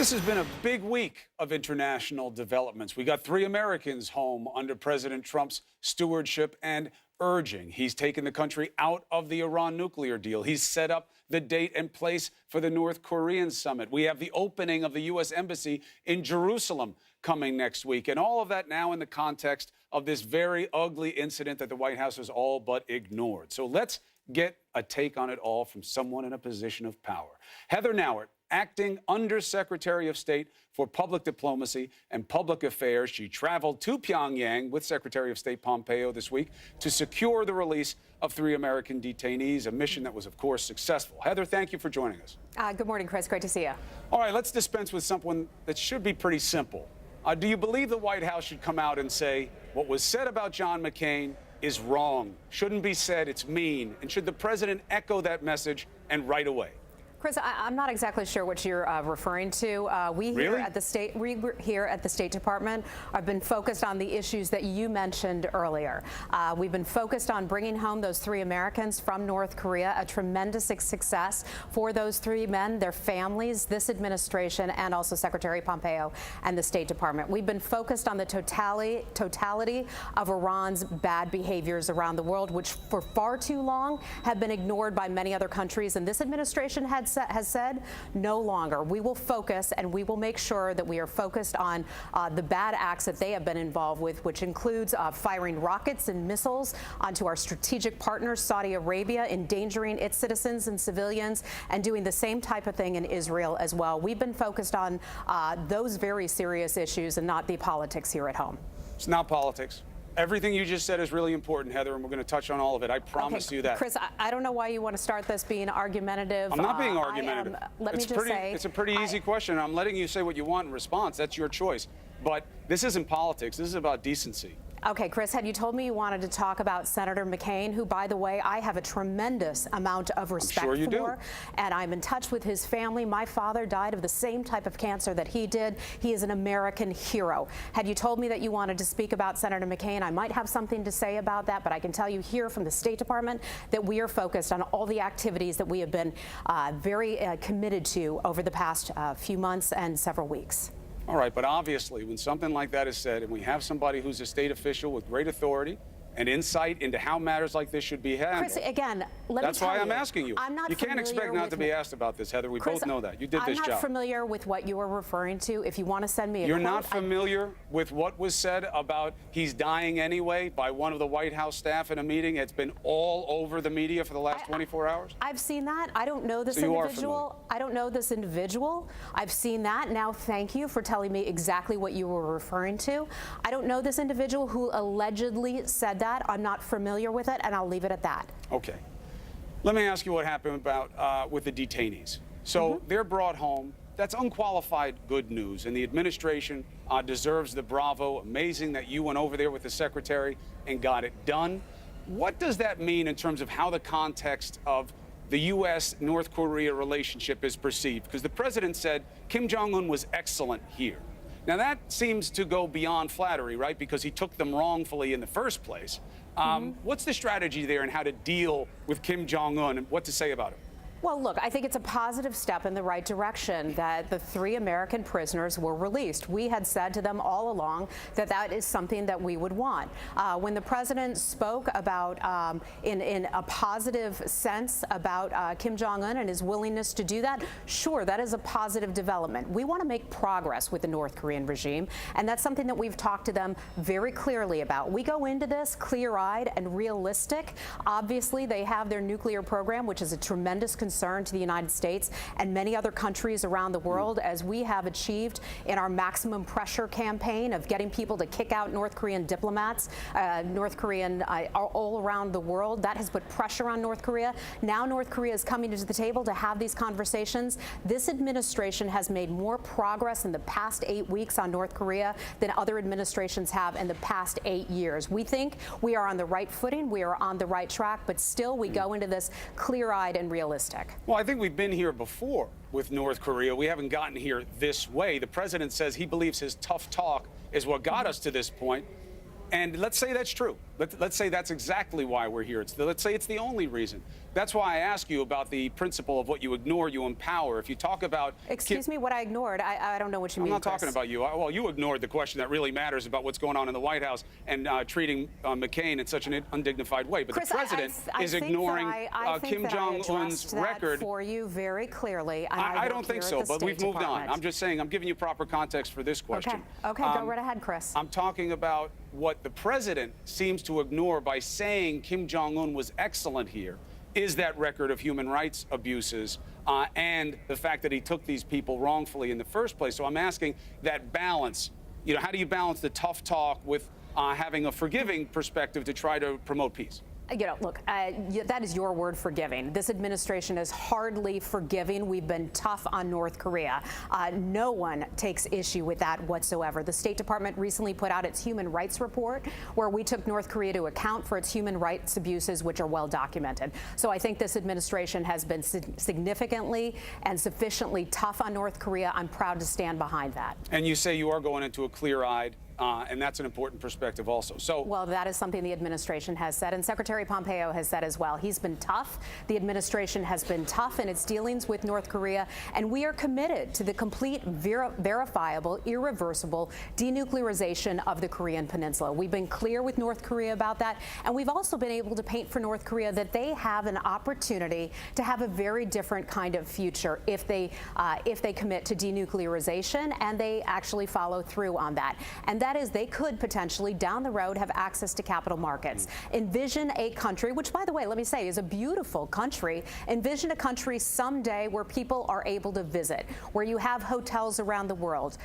This has been a big week of international developments. We got 3 Americans home under President Trump's stewardship and urging. He's taken the country out of the Iran nuclear deal. He's set up the date and place for the North Korean summit. We have the opening of the U.S. Embassy in Jerusalem coming next week. And all of that now in the context of this very ugly incident that the White House has all but ignored. So let's get a take on it all from someone in a position of power. Heather Nauert, acting Undersecretary of State for Public Diplomacy and Public Affairs. She traveled to Pyongyang with Secretary of State Pompeo this week to secure the release of 3 American detainees, a mission that was, of course, successful. Heather, thank you for joining us. Good morning, Chris. Great to see you. All right, let's dispense with something that should be pretty simple. Do you believe the White House should come out and say what was said about John McCain is wrong, shouldn't be said, it's mean, and should the president echo that message and right away? Chris, I'm not exactly sure what you're referring to. We here at the State Department have been focused on the issues that you mentioned earlier. We've been focused on bringing home those 3 Americans from North Korea, a tremendous success for those 3 men, their families, this administration, and also Secretary Pompeo and the State Department. We've been focused on the totality of Iran's bad behaviors around the world, which for far too long have been ignored by many other countries, and this administration has said no longer. We will focus and we will make sure that we are focused on the bad acts that they have been involved with, which includes firing rockets and missiles onto our strategic partners, Saudi Arabia, endangering its citizens and civilians, and doing the same type of thing in Israel as well. We've been focused on those very serious issues and not the politics here at home. It's not politics. Everything you just said is really important, Heather, and we're going to touch on all of it. I promise you that. Chris, I don't know why you want to start this being argumentative. I'm not being argumentative. Let me just say, it's a pretty easy question. I'm letting you say what you want in response. That's your choice. But this isn't politics. This is about decency. Okay, Chris, had you told me you wanted to talk about Senator McCain, who, by the way, I have a tremendous amount of respect for, and I'm in touch with his family. My father died of the same type of cancer that he did. He is an American hero. Had you told me that you wanted to speak about Senator McCain, I might have something to say about that, but I can tell you here from the State Department that we are focused on all the activities that we have been very committed to over the past few months and several weeks. All right, but obviously, when something like that is said, and we have somebody who's a state official with great authority and insight into how matters like this should be handled. Chris, again, that's why I'm asking you. I'm not you can't expect not to be asked about this, Heather. We both know that. You did this job. I'm not familiar with what you are referring to. If you want to send me a You're not familiar with what was said about he's dying anyway by one of the White House staff in a meeting? It's been all over the media for the last 24 hours? I've seen that. I don't know this individual. I don't know this individual. I've seen that. Now, thank you for telling me exactly what you were referring to. I don't know this individual who allegedly said that. I'm not familiar with it, and I'll leave it at that. Okay. Let me ask you what happened about with the detainees. So they're brought home. That's unqualified good news, and the administration deserves the bravo. Amazing that you went over there with the secretary and got it done. What does that mean in terms of how the context of the U.S.-North Korea relationship is perceived? Because the president said Kim Jong-un was excellent here. Now, that seems to go beyond flattery, right? Because he took them wrongfully in the first place. What's the strategy there and how to deal with Kim Jong-un and what to say about him? Well, look, I think it's a positive step in the right direction that the 3 American prisoners were released. We had said to them all along that that is something that we would want. When the president spoke about, in a positive sense, about Kim Jong-un and his willingness to do that, sure, that is a positive development. We want to make progress with the North Korean regime, and that's something that we've talked to them very clearly about. We go into this clear-eyed and realistic. Obviously, they have their nuclear program, which is a tremendous concern to the United States and many other countries around the world, as we have achieved in our maximum pressure campaign of getting people to kick out North Korean diplomats, all around the world. That has put pressure on North Korea. Now North Korea is coming to the table to have these conversations. This administration has made more progress in the past 8 weeks on North Korea than other administrations have in the past 8 years. We think we are on the right footing, we are on the right track, but still we go into this clear-eyed and realistic. Well, I think we've been here before with North Korea. We haven't gotten here this way. The president says he believes his tough talk is what got us to this point. And let's say that's true. Let's say that's exactly why we're here. Let's say it's the only reason. That's why I ask you about the principle of what you ignore, you empower. If you talk about... Excuse me, what I ignored? I don't know what you mean, I'm not Chris. talking about you. Well, you ignored the question that really matters about what's going on in the White House and treating McCain in such an undignified way. But Chris, the president is ignoring Kim Jong-un's record. For you very clearly. I don't think so, but we've moved on. I'm just saying, I'm giving you proper context for this question. Okay, go right ahead, Chris. I'm talking about what the president seems to ignore by saying Kim Jong-un was excellent here is that record of human rights abuses and the fact that he took these people wrongfully in the first place. So I'm asking that balance. You know, how do you balance the tough talk with having a forgiving perspective to try to promote peace? You know, look, that is your word, forgiving. This administration is hardly forgiving. We've been tough on North Korea. No one takes issue with that whatsoever. The State Department recently put out its human rights report, where we took North Korea to account for its human rights abuses, which are well documented. So I think this administration has been significantly and sufficiently tough on North Korea. I'm proud to stand behind that. And you say you are going into a clear-eyed, and that's an important perspective also. So, well, that is something the administration has said, and Secretary Pompeo has said as well. He's been tough. The administration has been tough in its dealings with North Korea, and we are committed to the complete, verifiable, irreversible denuclearization of the Korean Peninsula. We've been clear with North Korea about that, and we've also been able to paint for North Korea that they have an opportunity to have a very different kind of future if they commit to denuclearization and they actually follow through on that. And that is, they could potentially down the road have access to capital markets. Envision a country, which, by the way, let me say, is a beautiful country. Envision a country someday where people are able to visit, where you have hotels around the world,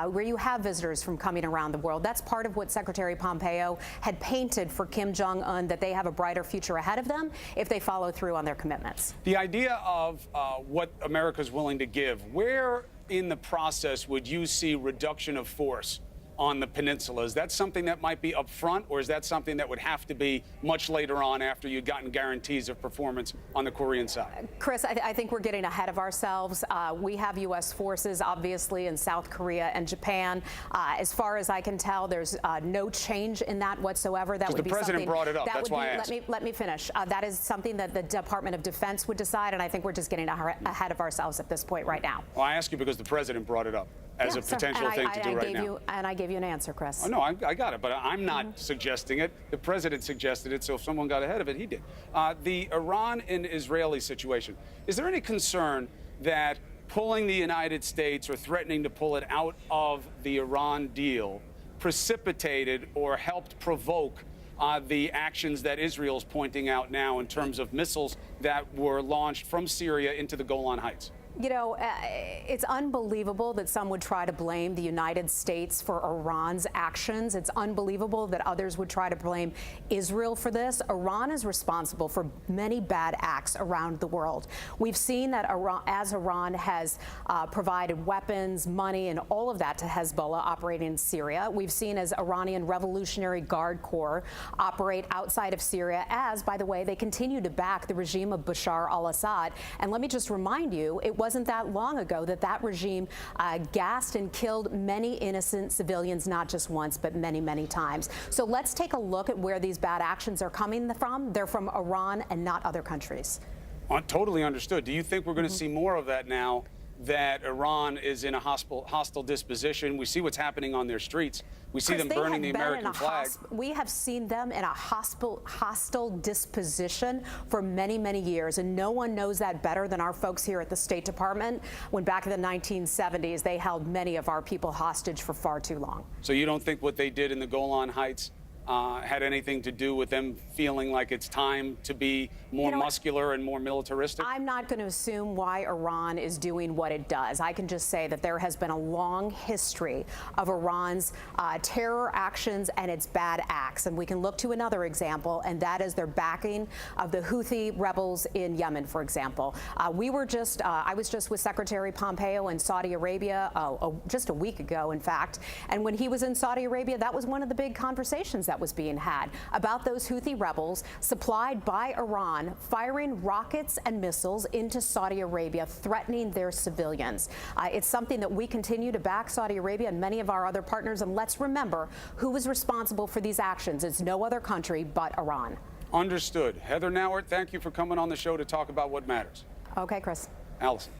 where you have visitors from coming around the world. That's part of what Secretary Pompeo had painted for Kim Jong-un, that they have a brighter future ahead of them if they follow through on their commitments. The idea of what America's willing to give, where in the process would you see reduction of force on the peninsula? Is that something that might be up front, or is that something that would have to be much later on after you'd gotten guarantees of performance on the Korean side? Chris, I think we're getting ahead of ourselves. We have U.S. forces, obviously, in South Korea and Japan. As far as I can tell, there's no change in that whatsoever. That would be something. The president brought it up. That's why I asked. Let me finish. That is something that the Department of Defense would decide, and I think we're just getting ahead of ourselves at this point right now. Well, I ask you because the president brought it up as a potential thing to do right now. And I gave you an answer, Chris. Oh, no, I got it, but I'm not suggesting it. The president suggested it, so if someone got ahead of it, he did. The Iran and Israeli situation, is there any concern that pulling the United States or threatening to pull it out of the Iran deal precipitated or helped provoke the actions that Israel's pointing out now in terms of missiles that were launched from Syria into the Golan Heights? You know, it's unbelievable that some would try to blame the United States for Iran's actions. It's unbelievable that others would try to blame Israel for this. Iran is responsible for many bad acts around the world. We've seen that Iran has provided weapons, money, and all of that to Hezbollah operating in Syria. We've seen as Iranian Revolutionary Guard Corps operate outside of Syria, as, by the way, they continue to back the regime of Bashar al-Assad. And let me just remind you, it wasn't that long ago that that regime gassed and killed many innocent civilians, not just once, but many, many times. So let's take a look at where these bad actions are coming from. They're from Iran and not other countries. Totally understood. Do you think we're going to see more of that now that Iran is in a hostile disposition? We see what's happening on their streets. We see them burning the American flag. We have seen them in a hostile disposition for many, many years, and no one knows that better than our folks here at the State Department, when back in the 1970s they held many of our people hostage for far too long. So you don't think what they did in the Golan Heights had anything to do with them feeling like it's time to be more muscular and more militaristic? I'm not going to assume why Iran is doing what it does. I can just say that there has been a long history of Iran's terror actions and its bad acts. And we can look to another example, and that is their backing of the Houthi rebels in Yemen, for example. I was just with Secretary Pompeo in Saudi Arabia just a week ago, in fact. And when he was in Saudi Arabia, that was one of the big conversations that was being had about those Houthi rebels supplied by Iran firing rockets and missiles into Saudi Arabia, threatening their civilians. It's something that we continue to back Saudi Arabia and many of our other partners. And let's remember who was responsible for these actions. It's no other country but Iran. Understood. Heather Nauert, thank you for coming on the show to talk about what matters. Okay, Chris. Allison.